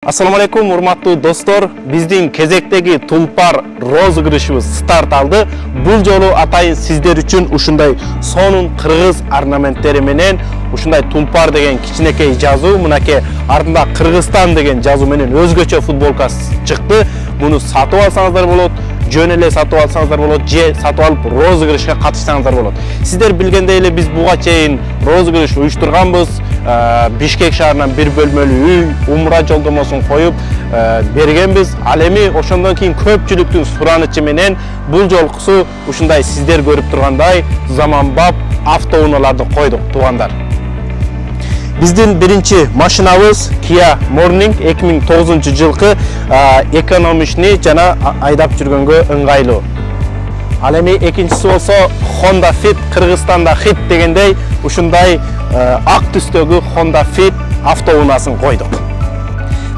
Assalamu alaikum, urmаттуу достор. Биздин кезектеги тулпар розыгрышыбыз старт алды. Бул жолу атайын сиздер үчүн ушундай сонун кыргыз орнаменттери менен ушундай тулпар деген кичинекей жазуу, мынакей артында Кыргызстан деген жазуу менен өзгөчө футболка чыкты. Буну сатып алсаңыздар болот, жөн эле сатып алсаңыздар болот, же сатып алып розыгрышка катышсаңыздар болот. Сиздер билгендей эле биз буга чейин розыгрыш уюштурганбыз. Бишкек шаарынан бир бөлмөлүү үй, умра жолдомосун коюп бергенбиз. Ал эми ошондон кийин көпчүлүктүн суранычы менен бул жолкусу ушундай сиздер көрүп тургандай заманбап автоунааларды койдук, туугандар. Биздин биринчи машинабыз Kia Morning 2009 жылкы экономичный жана айдап жүргөнгө ыңгайлуу. Ал эми экинчиси болсо Honda Fit, Кыргызстанда хит дегендей ушундай ак түстөгү Honda Fit автоунаасын койдук.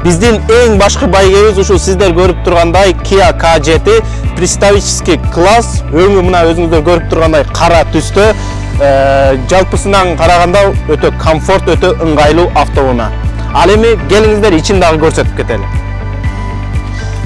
Биздин эң башкы байгебиз ушу сиздер көрүп тургандай Kia K7 представительский класс, өңү мына өзүңүздөр көрүп тургандай кара түстө, жалпысынан караганда өтө комфорт, өтө ыңгайлуу автоунаа. Ал эми келиңиздер ичин дагы көрсөтүп кетели.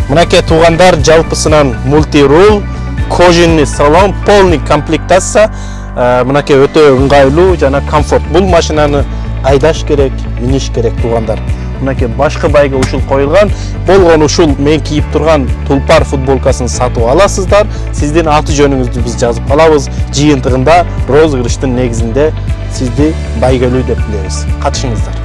Мынакей туугандар, жалпысынан мультирул, кожаный салон, полный комплектация, мынакей өтө ыңгайлуу жана комфорт. Бул машинаны айдаш керек, миниш керек, туугандар. Мынакей башкы байга ушул коюлган, болгон ушул мен кийип турган тулпар футболкасын сатып аласыздар. Сиздин аты жөнүңүздү биз жазып алабыз. Жыйынтыгында розыгрыштын негизинде сизди байгелүү деп билебиз. Катышыңыздар.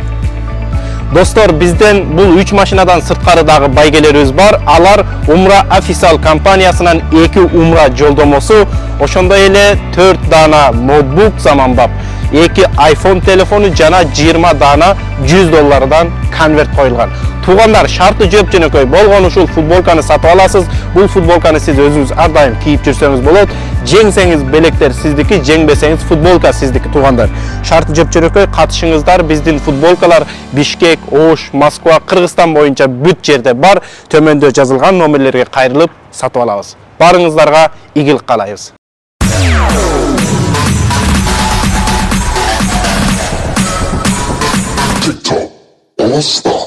Достор, бизден бул 3 машинадан сырткары дагы байгелерибиз бар. Алар Умра официал компаниясынан 2 умра жолдомосу, ошондой эле 4 дана ноутбук заманбап, 2 iPhone телефону жана 20 дана $100 конверт коюлган. Туугандар, шарты жөнөкөй болгон ушул футболканы сатып аласыз. Бул футболканы сиз өзүңүз ар дайым кийип жүрсөңүз болот. Жеңсеңиз белектер сиздики, жеңбесеңиз футболка сиздики, туугандар. Шарты жөнөкөй, катышыңыздар. Биздин футболкалар Бишкек, Ош, Москва, Кыргызстан боюнча бүт жерде бар. Төмөндө жазылган номерлерге кайрылып сатып алабыз. Барыңыздарга ийгилик каалайбыз. TikTok All Star.